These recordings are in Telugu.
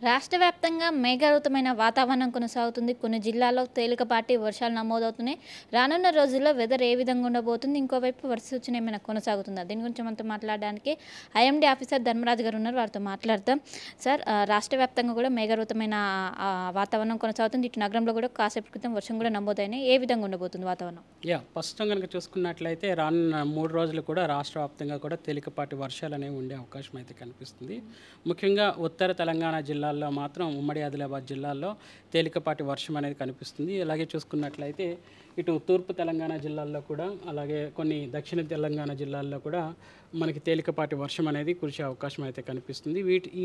రాష్ట్ర వ్యాప్తంగా మేఘావృతమైన వాతావరణం కొనసాగుతుంది. కొన్ని జిల్లాల్లో తేలికపాటి వర్షాలు నమోదవుతున్నాయి. రానున్న రోజుల్లో వెదర్ ఏ విధంగా ఉండబోతుంది? ఇంకోవైపు వర్ష సూచన ఏమైనా కొనసాగుతుందా? దీని గురించి మనతో మాట్లాడడానికి ఐఎండీ ఆఫీసర్ ధర్మరాజు గారు ఉన్నారు. వారితో మాట్లాడతాం. సార్, రాష్ట్ర వ్యాప్తంగా కూడా మేఘావృతమైన వాతావరణం కొనసాగుతుంది. ఇటు నగరంలో కూడా కాసేపు క్రితం వర్షం కూడా నమోదైనాయి. ఏ విధంగా ఉండబోతుంది వాతావరణం? ప్రస్తుతం కనుక చూసుకున్నట్లయితే రానున్న 3 రోజులు కూడా రాష్ట్ర వ్యాప్తంగా కూడా తేలికపాటి వర్షాలు అనేవి ఉండే అవకాశం అయితే కనిపిస్తుంది. ముఖ్యంగా ఉత్తర తెలంగాణ జిల్లాల్లో మాత్రం ఉమ్మడి ఆదిలాబాద్ జిల్లాల్లో తేలికపాటి వర్షం అనేది కనిపిస్తుంది. అలాగే చూసుకున్నట్లయితే ఇటు తూర్పు తెలంగాణ జిల్లాల్లో కూడా, అలాగే కొన్ని దక్షిణ తెలంగాణ జిల్లాల్లో కూడా మనకి తేలికపాటి వర్షం అనేది కురిసే అవకాశం అయితే కనిపిస్తుంది. ఈ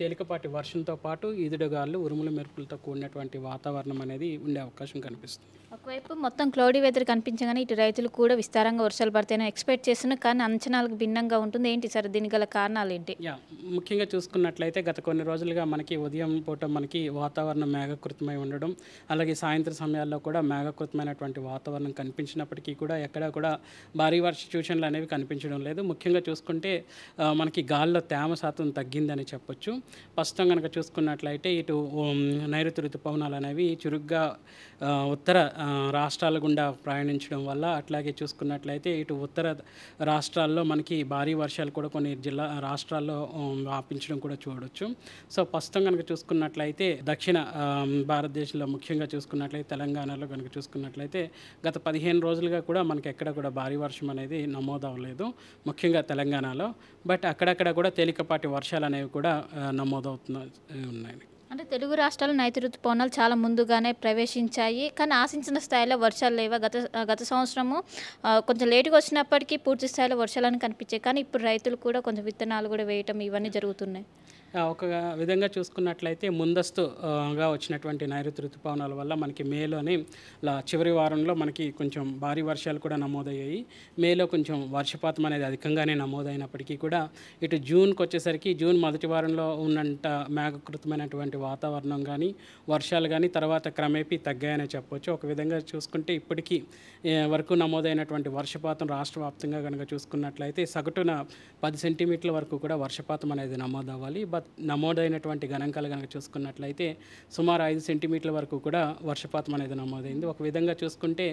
తేలికపాటి వర్షంతో పాటు ఈదుడుగాలు, ఉరుములు మెరుపులతో కూడినటువంటి వాతావరణం అనేది ఉండే అవకాశం కనిపిస్తుంది. ఒకవైపు మొత్తం క్లౌడీ వెదర్ కనిపించగానే ఇటు రైతులు కూడా విస్తారంగా వర్షాలు పడతాయని ఎక్స్పెక్ట్ చేస్తున్నారు. కానీ అంచనాలకు భిన్నంగా ఉంటుంది. ఏంటి సార్ దీనికి గల కారణాలు ఏంటి? ముఖ్యంగా చూసుకున్నట్లయితే గత కొన్ని రోజులుగా మనకి ఉదయం పూట మనకి వాతావరణం మేఘకృతమై ఉండడం, అలాగే సాయంత్రం సమయాల్లో కూడా మేఘకృతమైనటువంటి వాతావరణం కనిపించినప్పటికీ కూడా ఎక్కడా కూడా భారీ వర్ష సూచనలు అనేవి కనిపించడం లేదు. ముఖ్యంగా చూసుకుంటే మనకి గాల్లో తేమ శాతం తగ్గిందని చెప్పొచ్చు. ప్రస్తుతం కనుక చూసుకున్నట్లయితే ఇటు నైరుతి ఋతుపవనాలు అనేవి చురుగ్గా ఉత్తర రాష్ట్రాల గుండా ప్రయాణించడం వల్ల, అట్లాగే చూసుకున్నట్లయితే ఇటు ఉత్తర రాష్ట్రాల్లో మనకి భారీ వర్షాలు కూడా కొన్ని రాష్ట్రాల్లో వ్యాపించడం కూడా చూడవచ్చు. సో ప్రస్తుతం కనుక చూసుకున్నట్లయితే దక్షిణ భారతదేశంలో ముఖ్యంగా చూసుకున్నట్లయితే తెలంగాణలో కనుక చూసుకున్నట్లయితే గత 15 రోజులుగా కూడా మనకి ఎక్కడ కూడా భారీ వర్షం అనేది నమోదు అవ్వలేదు, ముఖ్యంగా తెలంగాణలో. బట్ అక్కడక్కడ కూడా తేలికపాటి వర్షాలు అనేవి కూడా ఉన్నాయి. అంటే తెలుగు రాష్ట్రాలు నైరుతి ఋతుపవనాలు చాలా ముందుగానే ప్రవేశించాయి. కానీ ఆశించిన స్థాయిలో వర్షాలు లేవా? గత సంవత్సరము కొంచెం లేటుగా వచ్చినప్పటికీ పూర్తి స్థాయిలో వర్షాలను కనిపించాయి. కానీ ఇప్పుడు రైతులు కూడా కొంచెం విత్తనాలు కూడా వేయటం ఇవన్నీ జరుగుతున్నాయి. ఒక విధంగా చూసుకున్నట్లయితే ముందస్తుగా వచ్చినటువంటి నైరుతి ఋతుపవనాల వల్ల మనకి మేలోని చివరి వారంలో మనకి కొంచెం భారీ వర్షాలు కూడా నమోదయ్యాయి. మేలో కొంచెం వర్షపాతం అనేది అధికంగానే నమోదైనప్పటికీ కూడా ఇటు జూన్కి వచ్చేసరికి జూన్ మొదటి వారంలో ఉన్నంత మేఘకృతమైనటువంటి వాతావరణం కానీ, వర్షాలు కానీ తర్వాత క్రమేపీ తగ్గాయనే చెప్పవచ్చు. ఒక విధంగా చూసుకుంటే ఇప్పటికీ వరకు నమోదైనటువంటి వర్షపాతం రాష్ట్ర వ్యాప్తంగా కనుక చూసుకున్నట్లయితే సగటున 10 సెంటీమీటర్ల వరకు కూడా వర్షపాతం అనేది నమోదవ్వాలి. నమోదైనటువంటి గణాంకాలు కనుక చూసుకున్నట్లయితే సుమారు 5 సెంటీమీటర్ల వరకు కూడా వర్షపాతం అనేది నమోదైంది. ఒక విధంగా చూసుకుంటే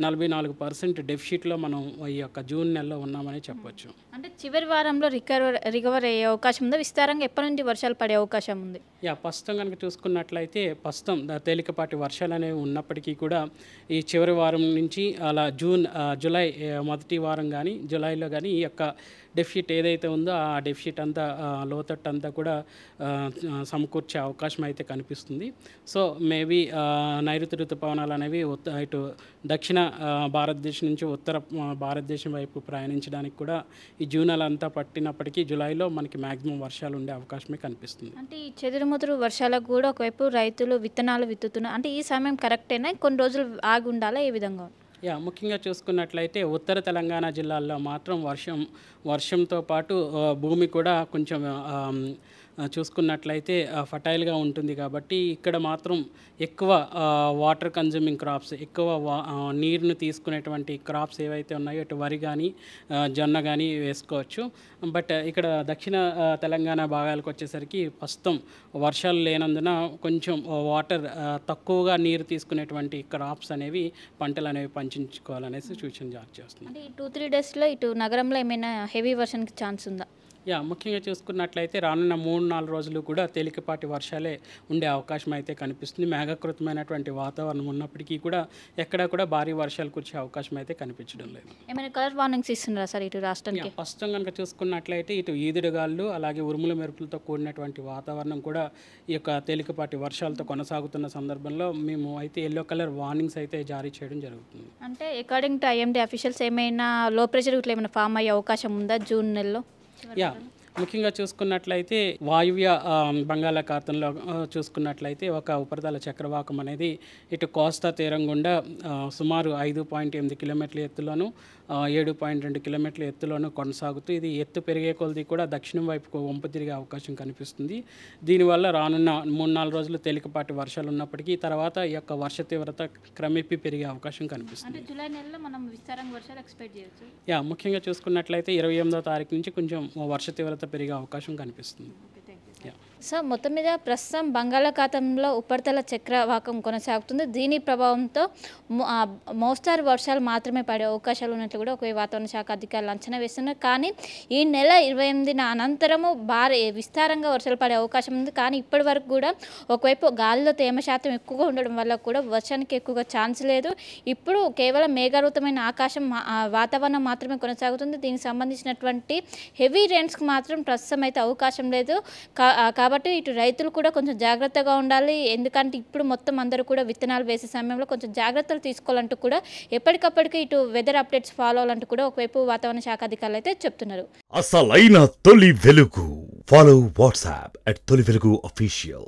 44% డెఫిషిట్లో మనం ఈ యొక్క జూన్ నెలలో ఉన్నామని చెప్పొచ్చు. అంటే చివరి వారంలో రికవర్ అయ్యే అవకాశం ఉందా? విస్తారంగా ఎప్పటి నుండి వర్షాలు పడే అవకాశం ఉంది? ప్రస్తుతం కనుక చూసుకున్నట్లయితే ప్రస్తుతం తేలికపాటి వర్షాలు అనేవి ఉన్నప్పటికీ కూడా ఈ చివరి వారం నుంచి అలా జూలై మొదటి వారం కానీ, జూలైలో కానీ ఈ యొక్క డెఫిషిట్ ఏదైతే ఉందో ఆ డెఫిషిట్ అంతా లోతట్టు అంతా కూడా సమకూర్చే అవకాశం అయితే కనిపిస్తుంది. సో మేబీ నైరుతి ఋతుపవనాలు అనేవి ఇటు దక్షిణ భారతదేశం నుంచి ఉత్తర భారతదేశం వైపు ప్రయాణించడానికి కూడా ఈ జూన్ నెల అంతా పట్టినప్పటికీ జూలైలో మనకి మ్యాక్సిమం వర్షాలు ఉండే అవకాశమే కనిపిస్తుంది. అంటే ఈ చెదురుముదురు వర్షాలకు కూడా ఒకవైపు రైతులు విత్తనాలు విత్తుతున్నారు. అంటే ఈ సమయం కరెక్టేనా? కొన్ని రోజులు ఆగి ఉండాలా? ఏ విధంగా? ముఖ్యంగా చూసుకున్నట్లయితే ఉత్తర తెలంగాణ జిల్లాల్లో మాత్రం వర్షంతో పాటు భూమి కూడా కొంచెం చూసుకున్నట్లయితే ఫర్టైల్గా ఉంటుంది. కాబట్టి ఇక్కడ మాత్రం ఎక్కువ వాటర్ కన్జ్యూమింగ్ క్రాప్స్, ఎక్కువ నీరును తీసుకునేటువంటి క్రాప్స్ ఏవైతే ఉన్నాయో ఇటు వరి కానీ, జొన్న కానీ వేసుకోవచ్చు. బట్ ఇక్కడ దక్షిణ తెలంగాణ భాగాలకు వచ్చేసరికి ప్రస్తుతం వర్షాలు లేనందున కొంచెం వాటర్ తక్కువగా నీరు తీసుకునేటువంటి క్రాప్స్ అనేవి పంటలు అనేవి పండించుకోవాలనేసి సూచన జారీ చేస్తుంది. అంటే ఈ 2-3 డేస్లో ఇటు నగరంలో ఏమైనా హెవీ వర్షన్కి ఛాన్స్ ఉందా? ముఖ్యంగా చూసుకున్నట్లయితే రానున్న 3-4 రోజులు కూడా తేలికపాటి వర్షాలే ఉండే అవకాశం అయితే కనిపిస్తుంది. మేఘకృతమైనటువంటి వాతావరణం ఉన్నప్పటికీ కూడా ఎక్కడా కూడా భారీ వర్షాలు కురిసే అవకాశం అయితే కనిపించడం లేదు. ఏమైనా కలర్ వార్నింగ్స్ ఇస్తున్నారా సార్ ఇటు రాష్ట్రానికి? ప్రస్తుతం కనుక చూసుకున్నట్లయితే ఇటు ఈదుడుగాళ్ళు, అలాగే ఉరుముల మెరుపులతో కూడినటువంటి వాతావరణం కూడా ఈ యొక్క తేలికపాటి వర్షాలతో కొనసాగుతున్న సందర్భంలో మేము అయితే ఎల్లో కలర్ వార్నింగ్స్ అయితే జారీ చేయడం జరుగుతుంది. అంటే అకార్డింగ్ టు ఐఎండీ అఫీషియల్స్ ఏమైనా లో ప్రెషర్ ఇట్లా ఏమైనా ఫామ్ అయ్యే అవకాశం ఉందా జూన్ నెలలో? ముఖ్యంగా చూసుకున్నట్లయితే వాయువ్య బంగాళాఖాతంలో చూసుకున్నట్లయితే ఒక ఉపరితల చక్రవాకం అనేది ఇటు కోస్తా తీరం గుండా సుమారు 5.8 కిలోమీటర్ల ఎత్తులోను 7.2 కిలోమీటర్ల ఎత్తులోను కొనసాగుతూ ఇది ఎత్తు పెరిగే కొలది కూడా దక్షిణం వైపుకు వంపు తిరిగే అవకాశం కనిపిస్తుంది. దీనివల్ల రానున్న 3-4 రోజులు తేలికపాటి వర్షాలు ఉన్నప్పటికీ తర్వాత ఈ యొక్క వర్ష తీవ్రత క్రమేపీ పెరిగే అవకాశం కనిపిస్తుంది. జూలై నెలలో మనం విస్తారంగా వర్షాలు ఎక్స్పెక్ట్ చేయొచ్చు. ముఖ్యంగా చూసుకున్నట్లయితే 28వ తారీఖు నుంచి కొంచెం వర్ష తీవ్రత పెరిగే అవకాశం కనిపిస్తుంది. సో మొత్తం మీద ప్రస్తుతం బంగాళాఖాతంలో ఉపరితల చక్రవాకం కొనసాగుతుంది. దీని ప్రభావంతో మోస్తారు వర్షాలు మాత్రమే పడే అవకాశాలు ఉన్నట్లు కూడా ఒక వాతావరణ శాఖ అధికారులు అంచనా వేస్తున్నారు. కానీ ఈ నెల 28న అనంతరము భారీ విస్తారంగా వర్షాలు పడే అవకాశం ఉంది. కానీ ఇప్పటి వరకు కూడా ఒకవైపు గాలిలో తేమ శాతం ఎక్కువగా ఉండడం వల్ల కూడా వర్షానికి ఎక్కువగా ఛాన్స్ లేదు. ఇప్పుడు కేవలం మేఘావృతమైన ఆకాశం వాతావరణం మాత్రమే కొనసాగుతుంది. దీనికి సంబంధించినటువంటి హెవీ రెయిన్స్కి మాత్రం ప్రస్తుతం అయితే అవకాశం లేదు. కాబట్టి ఇటు రైతులు కూడా కొంచెం జాగ్రత్తగా ఉండాలి. ఎందుకంటే ఇప్పుడు మొత్తం అందరూ కూడా విత్తనాలు వేసే సమయంలో కొంచెం జాగ్రత్తలు తీసుకోవాలంటూ కూడా ఎప్పటికప్పటికి ఇటు వెదర్ అప్డేట్స్ ఫాలో అవ్వాలంటూ కూడా ఒకవైపు వాతావరణ శాఖ అధికారులు అయితే చెప్తున్నారు. అసలైన తొలి వెలుగు. ఫాలో వాట్సాప్ @తొలి వెలుగు official.